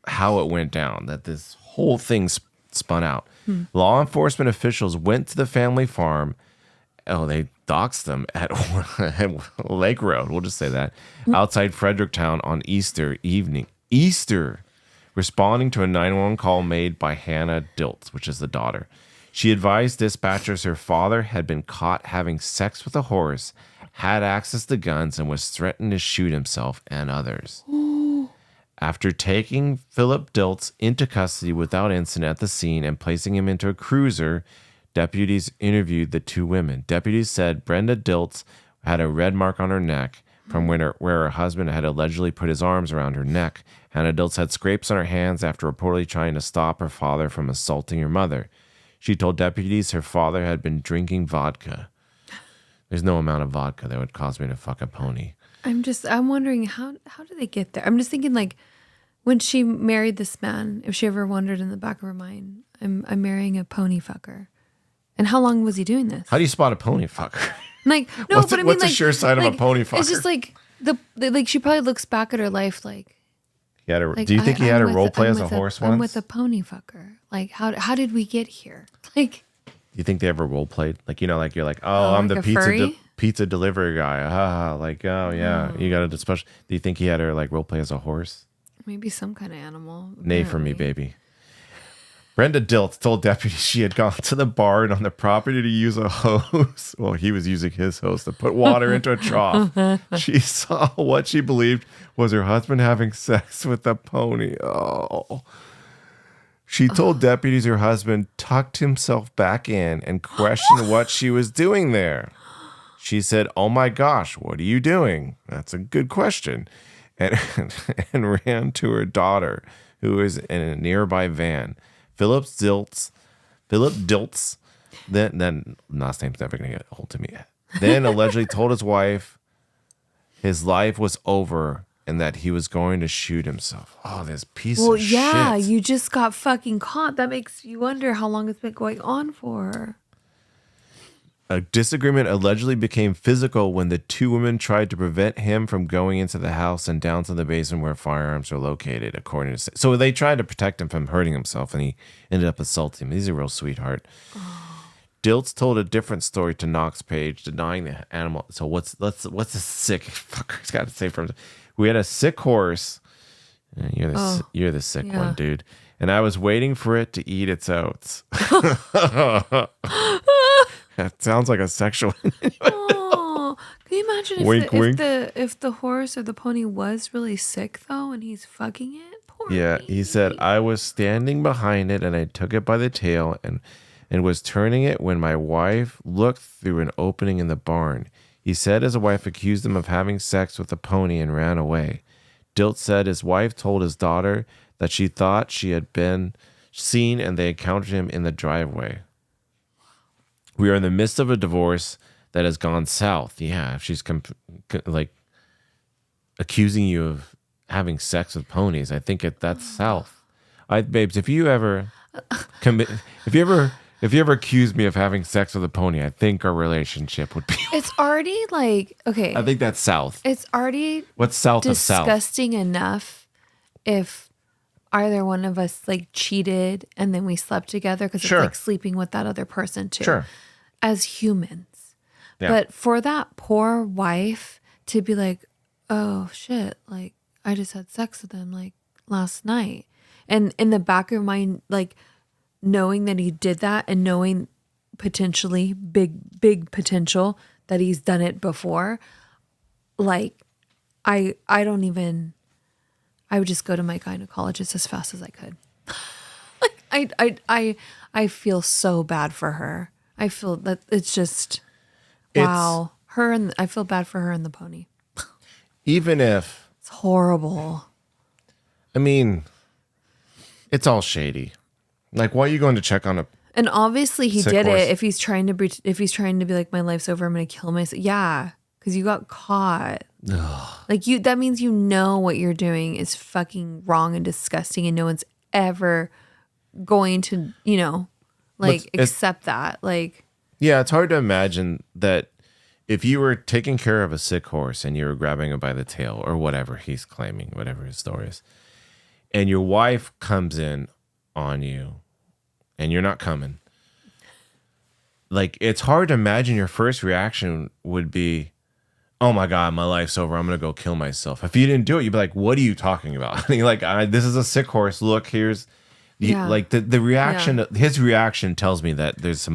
how it went down, that this whole thing spun out. Law enforcement officials went to the family farm. Oh, they doxed them at Lake Road. We'll just say that. Outside Fredericktown on Easter evening. Responding to a 911 call made by Hannah Dilts, which is the daughter. She advised dispatchers her father had been caught having sex with a horse, had access to guns, and was threatened to shoot himself and others. After taking Philip Dilts into custody without incident at the scene and placing him into a cruiser, deputies interviewed the 2 women. Deputies said Brenda Dilts had a red mark on her neck from where her husband had allegedly put his arms around her neck. Hannah Dilts had scrapes on her hands after reportedly trying to stop her father from assaulting her mother. She told deputies her father had been drinking vodka. There's no amount of vodka that would cause me to fuck a pony. I'm wondering how did they get there? I'm just thinking, like, when she married this man, if she ever wondered in the back of her mind, I'm marrying a pony fucker. And how long was he doing this? How do you spot a pony fucker? Like, no, but I mean, what's a sure sign of a pony fucker? It's just like like she probably looks back at her life like. Do you think he had a role play as a horse once? I'm with a pony fucker. Like, how did we get here? Like, do you think they ever role played? Like, you're like, oh, I'm the pizza delivery guy. Like, oh yeah, you got a special. Do you think he had her like role play as a horse? Maybe some kind of animal. Nay for me, baby. Brenda Diltz told deputies she had gone to the barn on the property to use a hose. Well, he was using his hose to put water into a trough. She saw what she believed was her husband having sex with a pony. Oh. She told deputies her husband tucked himself back in and questioned what she was doing there. She said, "Oh my gosh, what are you doing?" That's a good question. And ran to her daughter, who was in a nearby van. Philip Diltz, then last name's never going to get hold of me. Then allegedly told his wife his life was over and that he was going to shoot himself. Oh, this piece of shit. Well, yeah, you just got fucking caught. That makes you wonder how long it's been going on for. A disagreement allegedly became physical when the two women tried to prevent him from going into the house and down to the basement where firearms were located, according to... So they tried to protect him from hurting himself, and he ended up assaulting him. He's a real sweetheart. Diltz told a different story to Knox Page, denying the animal... So what's the sick... Fucker's got to say from... We had a sick horse. You're the sick one, dude. And I was waiting for it to eat its oats. That sounds like a sexual. Oh, can you imagine wink, wink. if the horse or the pony was really sick though, and he's fucking it? Poor baby. He said, "I was standing behind it, and I took it by the tail and was turning it when my wife looked through an opening in the barn." He said his wife accused him of having sex with the pony and ran away. Diltz said his wife told his daughter that she thought she had been seen, and they encountered him in the driveway. We are in the midst of a divorce that has gone south. Yeah, if she's accusing you of having sex with ponies, I think that's south. Babes, if you ever accuse me of having sex with a pony, I think our relationship would be. It's already okay. I think that's south. It's already what's south of south? Disgusting enough if either one of us cheated and then we slept together because it's like sleeping with that other person too. Sure. As humans. Yeah. But for that poor wife to be like, "Oh shit, I just had sex with him last night." And in the back of your mind, knowing that he did that and knowing potentially big potential that he's done it before, I would just go to my gynecologist as fast as I could. I feel so bad for her. I feel that it's just wow. I feel bad for her and the pony. Even if it's horrible. I mean, it's all shady. Why are you going to check on a? And obviously he did horse? It. If he's trying to be like, my life's over, I'm going to kill myself. Yeah, because you got caught. That means you know what you're doing is fucking wrong and disgusting, and no one's ever going to accept that. Yeah, it's hard to imagine that if you were taking care of a sick horse and you were grabbing it by the tail or whatever he's claiming, whatever his story is, and your wife comes in on you and you're not coming. It's hard to imagine your first reaction would be, "Oh my God, my life's over. I'm going to go kill myself." If you didn't do it, you'd be like, "What are you talking about?" This is a sick horse. Look, here's the reaction. Yeah. His reaction tells me that there's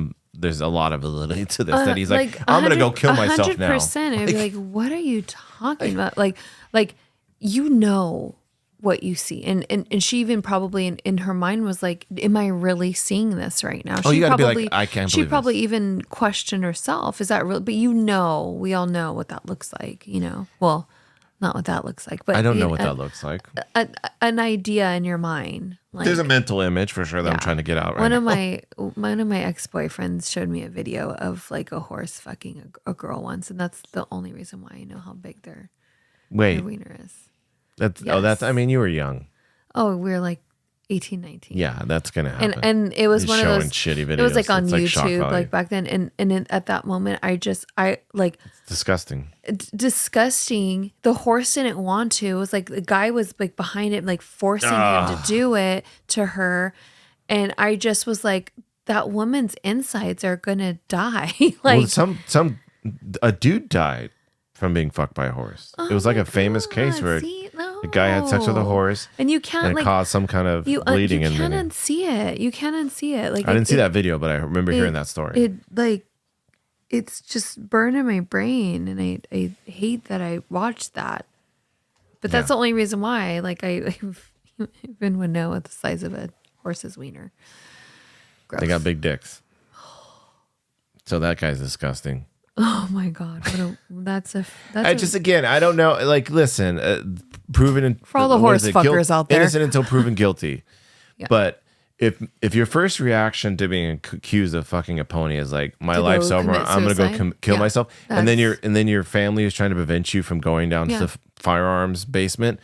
a lot of validity to this. That he's like, "I'm going to go kill myself now." 100%. I'd be like, "What are you talking about?" What you see, and she even probably in her mind was like, "Am I really seeing this right now?" You got to be like, "I can't." She probably even questioned herself. Is that real? But we all know what that looks like. Well, not what that looks like, but I don't know what that looks like. An idea in your mind. There's a mental image for sure that I'm trying to get out right now. One of my ex-boyfriends showed me a video of a horse fucking a girl once, and that's the only reason why I know how big their wiener is. You were young. Oh, we were 18, 19. Yeah, that's going to happen. And it was one of those shitty videos. It was on YouTube back then. And at that moment, it's disgusting. Disgusting. The horse didn't want to. It was the guy was behind it, forcing him to do it to her. And I just was like, that woman's insides are going to die. A dude died from being fucked by a horse. It was a famous case where The guy had sex with a horse, and you can't and it caused some kind of bleeding. You can't unsee it. You can't unsee it. Like I didn't see that video, but I remember hearing that story. It's just burned in my brain, and I hate that I watched that. But that's the only reason why. Like I even would know what the size of a horse's wiener. Gross. They got big dicks. So that guy's disgusting. Oh my God. Again, I don't know. Like, listen, proven for all the horse fuckers out there, innocent until proven guilty. Yeah. But if your first reaction to being accused of fucking a pony is like, my life's over, I'm gonna go kill myself, and then your family is trying to prevent you from going down to the firearms basement,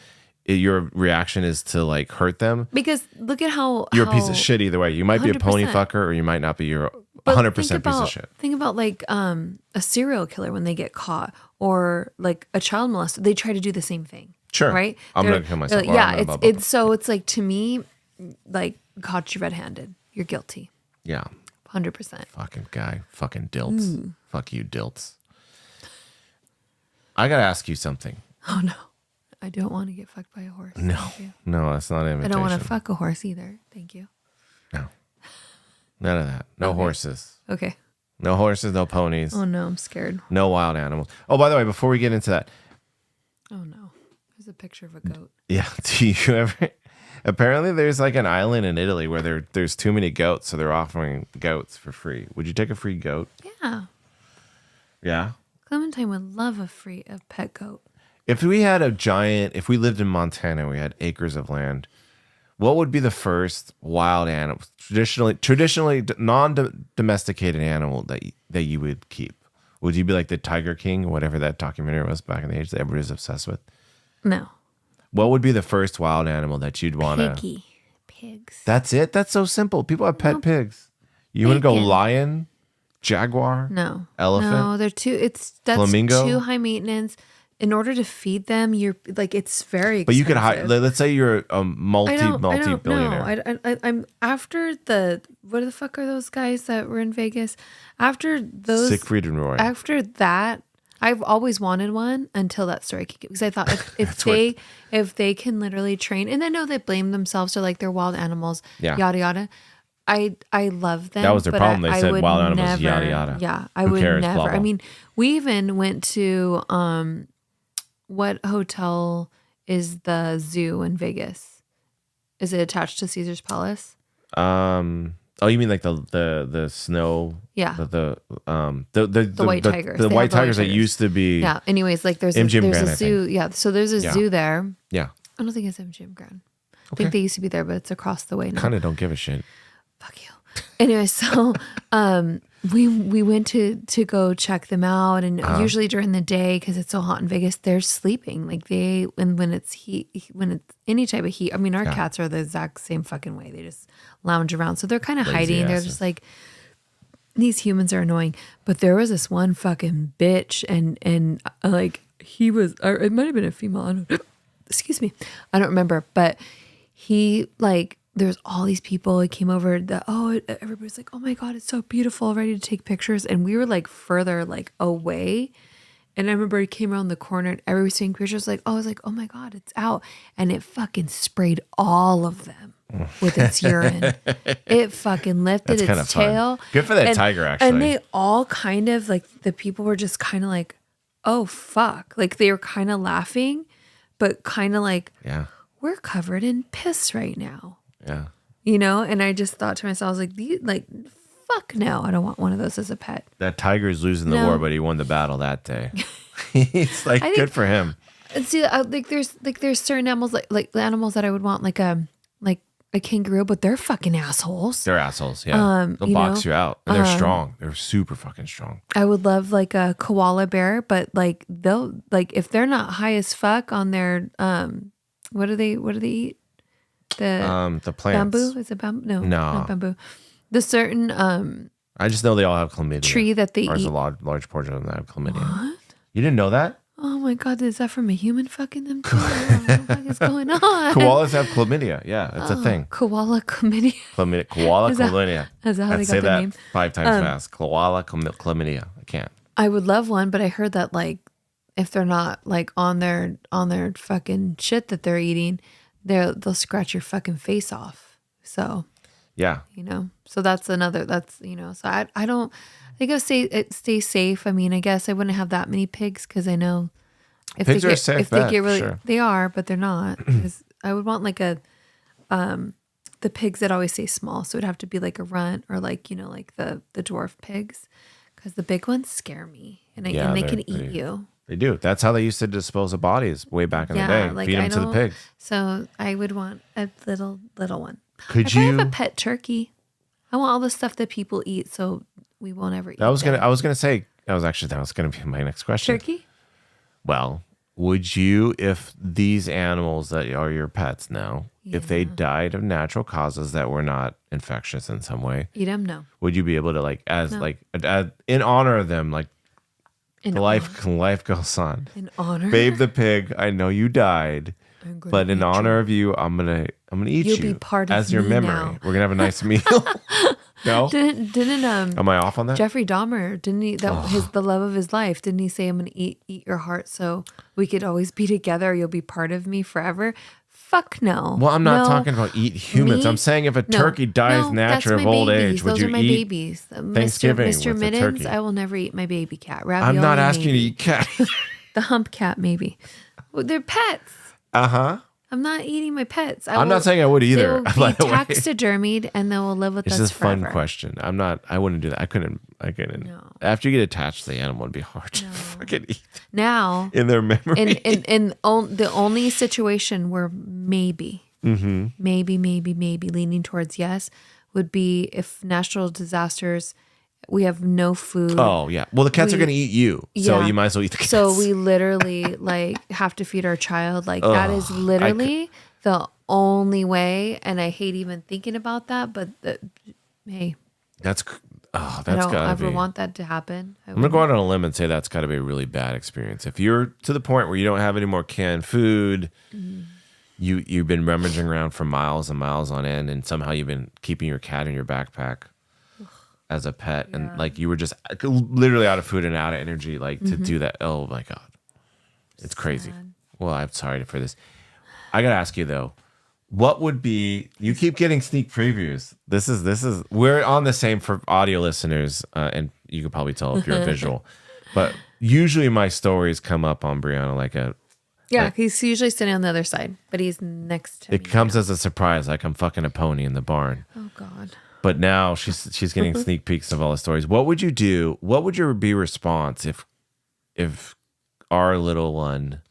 your reaction is to like hurt them, because look at how you're a piece of shit either way. You might 100%. Be a pony fucker, or you might not be. You're 100% piece of shit. Think about like a serial killer when they get caught, or like a child molester. They try to do the same thing. Sure, right? I'm gonna kill myself. It's like, to me, like, caught you red-handed. You're guilty. Yeah, 100%. Fucking guy, fucking dilts. Fuck you, dilts. I gotta ask you something. Oh no, I don't want to get fucked by a horse. No, that's not an invitation. I don't want to fuck a horse either. Thank you. No. None of that. No horses. Okay. No horses, no ponies. Oh no, I'm scared. No wild animals. Oh, by the way, before we get into that. Oh no. There's a picture of a goat. Yeah. Do you ever... Apparently there's like an island in Italy where there's too many goats, so they're offering goats for free. Would you take a free goat? Yeah. Yeah? Clementine would love a pet goat. If we lived in Montana, we had acres of land, what would be the first wild animal, traditionally non-domesticated animal that you would keep? Would you be like the Tiger King, whatever that documentary was back in the age that everybody was obsessed with? No. What would be the first wild animal that you'd want to? Pigs. That's it? That's so simple. People have pet pigs. You want to go lion, jaguar? No. Elephant? No, that's flamingo? Too high maintenance. In order to feed them, you're like, it's very expensive. But you could hire, let's say you're a multi-billionaire. I'm after what the fuck are those guys that were in Vegas? After those, Siegfried and Roy. After that, I've always wanted one until that story came, because I thought if they can literally train, and I know they blame themselves, or like they're wild animals, yada yada. I love them. That was their problem. They said wild animals, yada yada. Yeah, I would never. Blah, blah. I mean, we even went to what hotel is the zoo in Vegas? Is it attached to Caesar's Palace? Oh, you mean like the snow? Yeah. The white tigers. The white tigers that used to be. Yeah. Anyways, like there's a zoo. Yeah. So there's a zoo there. Yeah. I don't think it's MGM Grand. I think they used to be there, but it's across the way now. Kind of don't give a shit. Fuck you. Anyway, so we went to go check them out, and usually during the day, because it's so hot in Vegas, they're sleeping. Like when it's any type of heat. I mean, our cats are the exact same fucking way. They just lounge around, so they're kind of hiding. They're just like, these humans are annoying. But there was this one fucking bitch, and like he was, or it might have been a female. I don't. Excuse me, I don't remember, but he like. There's all these people that came over everybody's like, oh my God, it's so beautiful, ready to take pictures. And we were like further like away. And I remember he came around the corner and everybody was taking pictures. I was like, oh my God, it's out. And it fucking sprayed all of them with its urine. It fucking lifted its tail. Fun. Good for that tiger, actually. And they all kind of like, the people were just kind of like, oh fuck. Like they were kind of laughing, but kind of like, we're covered in piss right now. Yeah. You know, and I just thought to myself, I was like, fuck no, I don't want one of those as a pet. That tiger's losing the war, but he won the battle that day. It's like, good for him. And see, there's certain animals like animals that I would want, like a kangaroo, but they're fucking assholes. They're assholes, yeah. They'll box you out. And they're strong. They're super fucking strong. I would love like a koala bear, but like they'll like if they're not high as fuck on their what do they eat? The plants. Bamboo? Is it bamboo? No, not bamboo. The certain I just know they all have chlamydia. Tree that they There's eat. a large portion of them that have chlamydia. What? You didn't know that? Oh my God, is that from a human fucking them too? What the fuck is going on? Koalas have chlamydia. Yeah, it's a thing. Koala chlamydia. Koala chlamydia. Is that how they got say their that name? 5 times fast. Koala chlamydia. I can't. I would love one, but I heard that like if they're not like on their fucking shit that they're eating, they'll scratch your fucking face off. So yeah, so that's another, so I don't think I'll stay safe. I mean, I guess I wouldn't have that many pigs because I know if pigs they are get, safe. if they get really, sure. they are, but they're not. 'Cause I would want like the pigs that always stay small. So it'd have to be like a runt or like, like the dwarf pigs, because the big ones scare me and they can eat you. They do. That's how they used to dispose of bodies way back in the day. Like Feed them to the pigs. So I would want a little one. Could I you have a pet turkey? I want all the stuff that people eat, so we won't ever eat. I was gonna say that was gonna be my next question. Turkey? Well, would you, if these animals that are your pets now, if they died of natural causes that were not infectious in some way, eat them? No. would you be able to in honor of them, like life goes on? In honor, Babe the pig, I know you died, but in honor of you, I'm gonna eat You'll you be part of as your me memory. now. We're gonna have a nice meal. No, didn't am I off on that? Jeffrey Dahmer, didn't he? The love of his life. Didn't he say, "I'm gonna eat your heart, so we could always be together. You'll be part of me forever." Fuck no. Well, I'm not talking about eat humans. I'm saying if a turkey dies naturally of old age, would you eat? Those are my babies. Thanksgiving Mr. with Mittens, turkey? I will never eat my baby cat. I'm not asking you to eat cat. The hump cat, maybe. Well, they're pets. I'm not eating my pets. I'm not saying I would either. They will be taxidermied and they will live with us forever. It's just a fun question. I wouldn't do that. I couldn't. No. After you get attached to the animal, it'd be hard to fucking eat. Now, in their memory. In the only situation where maybe leaning towards yes would be if natural disasters, we have no food. Oh, yeah. Well, the cats are going to eat you. So you might as well eat the cats. So we literally have to feed our child. That is literally the only way. And I hate even thinking about that. But hey. That's got to be. I don't ever want that to happen. I'm going to go out on a limb and say that's got to be a really bad experience. If you're to the point where you don't have any more canned food, you've been rummaging around for miles and miles on end, and somehow you've been keeping your cat in your backpack as a pet, and you were just literally out of food and out of energy, to do that. Oh my God. It's crazy. Well, I'm sorry for this. I got to ask you though, what would be, you keep getting sneak previews. This is, we're on the same for audio listeners, and you could probably tell if you're a visual, but usually my stories come up on Brianna he's usually sitting on the other side, but he's next to me. It comes as a surprise, like I'm fucking a pony in the barn. Oh God. But now she's getting sneak peeks of all the stories. What would you do? What would your be response if our little one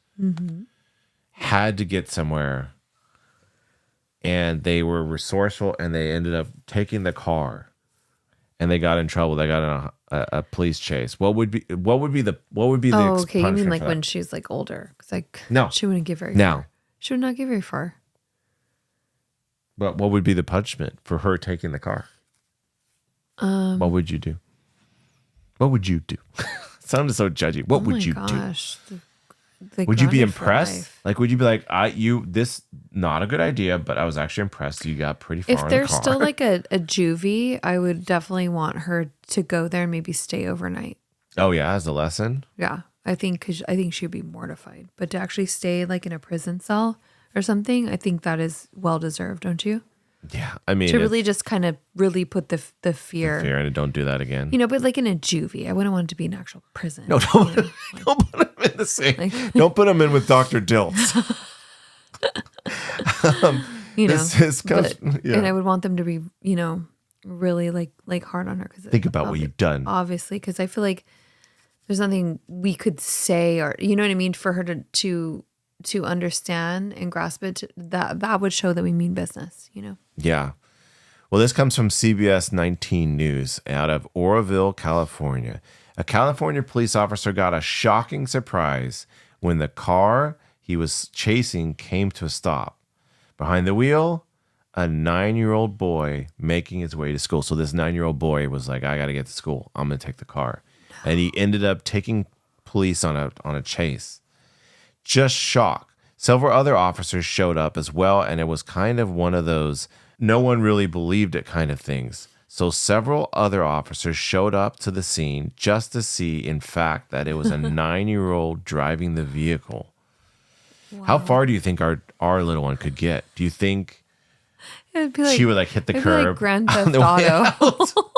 had to get somewhere and they were resourceful and they ended up taking the car and they got in trouble? They got in a police chase. What would be the okay, you mean when she's older? Because no, she wouldn't get very far. She would not get very far. But what would be the punishment for her taking the car? What would you do? What would you do? Sounded so judgy. What would you do? Would you be impressed? Would you be like, this not a good idea, but I was actually impressed. You got pretty far in the car. If there's still a juvie, I would definitely want her to go there and maybe stay overnight. Oh yeah, as a lesson? Yeah, I think she'd be mortified. But to actually stay in a prison cell or something, I think that is well deserved, don't you? Yeah, I mean, to really just kind of really put the fear. The fear, and don't do that again. But in a juvie, I wouldn't want it to be an actual prison. No, don't put them in the same. Don't put them in with Dr. Diltz. And I would want them to be, really hard on her because think about what you've done. Obviously, because I feel like there's nothing we could say or you know what I mean for her to understand and grasp it. That would show that we mean business. Yeah. Well, this comes from CBS 19 News out of Oroville, California. A California police officer got a shocking surprise when the car he was chasing came to a stop. Behind the wheel, a 9-year-old boy making his way to school. So this 9-year-old boy was like, I got to get to school. I'm going to take the car. No. And he ended up taking police on a chase. Just shock. Several other officers showed up as well, and it was kind of one of those no one really believed it kind of things. So several other officers showed up to the scene just to see, in fact, that it was a 9-year-old driving the vehicle. Wow. How far do you think our little one could get? Do you think she would like hit the curb? Like Grand Theft Auto.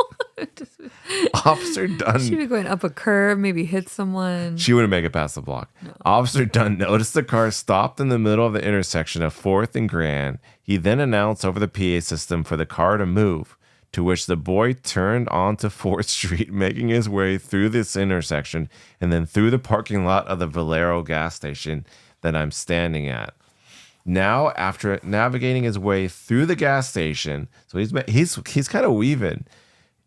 Officer Dunn. She'd be going up a curb, maybe hit someone. She wouldn't make it past the block. No. Officer Dunn noticed the car stopped in the middle of the intersection of 4th and Grand. He then announced over the PA system for the car to move, to which the boy turned onto 4th Street, making his way through this intersection and then through the parking lot of the Valero gas station that I'm standing at. Now, after navigating his way through the gas station, so he's kind of weaving.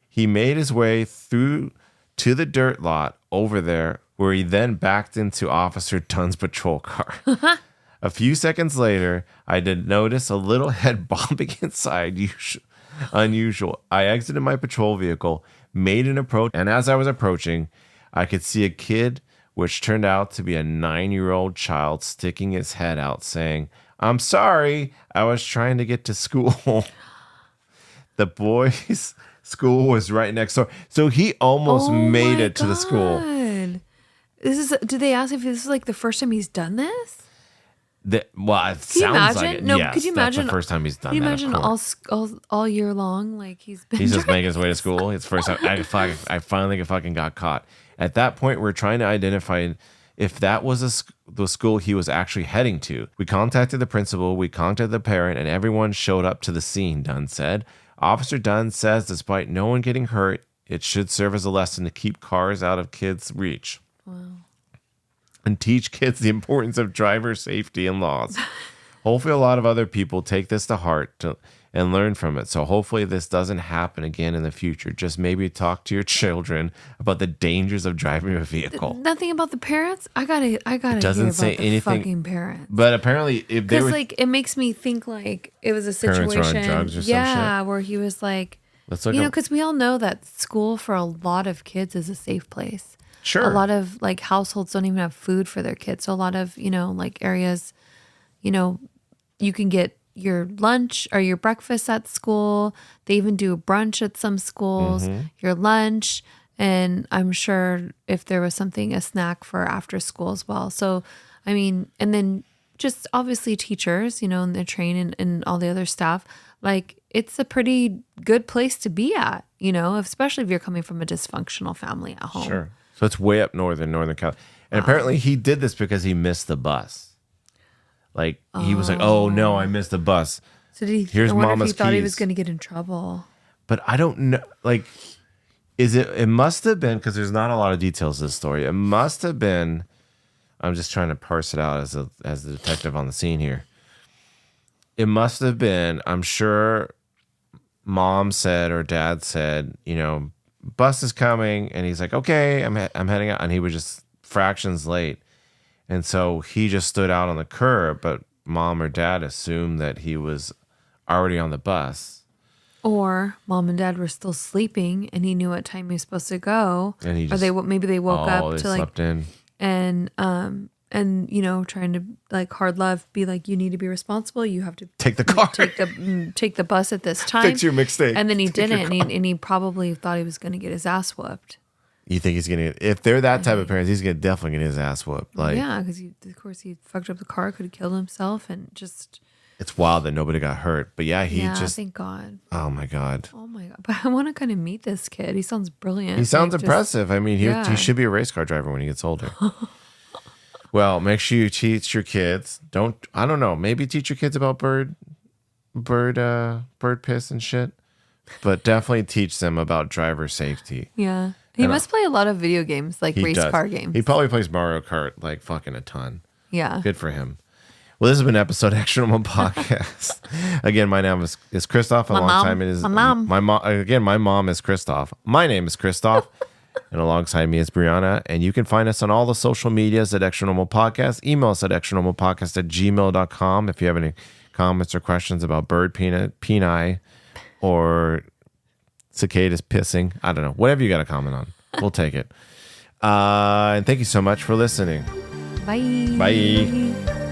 He made his way through to the dirt lot over there, where he then backed into Officer Dunn's patrol car. A few seconds later, I did notice a little head bobbing inside. Unusual. I exited my patrol vehicle, made an approach, and as I was approaching, I could see a kid, which turned out to be a 9-year-old child, sticking his head out, saying, "I'm sorry, I was trying to get to school." The boy's school was right next door, so he almost made it to the school. Did they ask if this is like the first time he's done this? It sounds like it. No, yes, could you imagine? That's the first time he's done that. Can you imagine all year long, like he's just making his way to school? It's the first time I finally fucking got caught. At that point, we're trying to identify if that was the school he was actually heading to. We contacted the principal, we contacted the parent, and everyone showed up to the scene, Dunn said. Officer Dunn says despite no one getting hurt, it should serve as a lesson to keep cars out of kids' reach. Wow. And teach kids the importance of driver safety and laws. Hopefully a lot of other people take this to heart and learn from it. So hopefully this doesn't happen again in the future. Just maybe talk to your children about the dangers of driving a vehicle. Nothing about the parents? I gotta it doesn't hear say about the anything, fucking parents. But apparently if they were, like it makes me think like it was a situation. Parents were on drugs or some shit. Where he was like, let's look because we all know that school for a lot of kids is a safe place. Sure. A lot of like households don't even have food for their kids. So a lot of, like areas, you can get your lunch or your breakfast at school. They even do a brunch at some schools, your lunch. And I'm sure if there was something, a snack for after school as well. So, I mean, and then just obviously teachers, and they're trained and all the other staff, like it's a pretty good place to be at, especially if you're coming from a dysfunctional family at home. Sure. So it's way up north in Northern California. And apparently he did this because he missed the bus. Like he was like, "Oh no, I missed the bus." So did he? Here's I wonder Mama's if he thought he keys. was going to get in trouble. But I don't know. Like, it must have been, because there's not a lot of details to this story. It must have been. I'm just trying to parse it out as the detective on the scene here. It must have been. I'm sure mom said or dad said, bus is coming, and he's like, okay, I'm heading out, and he was just fractions late, and so he just stood out on the curb, but mom or dad assumed that he was already on the bus, or mom and dad were still sleeping, and he knew what time he was supposed to go, and he just, or maybe they woke up to slept in, and trying to like hard love, be like, you need to be responsible. You have to take the car, take the bus at this time. Fix your mistake. And then he didn't, and he probably thought he was going to get his ass whooped. You think he's gonna? If they're that type of parents, he's gonna definitely get his ass whooped. Like, yeah, because of course he fucked up the car, could have killed himself, and just. It's wild that nobody got hurt, but thank God. Oh my God. But I want to kind of meet this kid. He sounds brilliant. He sounds impressive. I mean, he should be a race car driver when he gets older. Well, make sure you teach your kids. I don't know. Maybe teach your kids about bird piss and shit. But definitely teach them about driver safety. Yeah. He must play a lot of video games, like race car games. He probably plays Mario Kart like fucking a ton. Yeah. Good for him. Well, this has been an episode of Extra Normal Podcast. Again, my name is Christoph. My mom is Christoph. My name is Christoph. And alongside me is Brianna. And you can find us on all the social medias at Extra Normal Podcast. Email us at extranormalpodcast@gmail.com if you have any comments or questions about bird peni or cicadas pissing. I don't know. Whatever you got to comment on. We'll take it. And thank you so much for listening. Bye. Bye.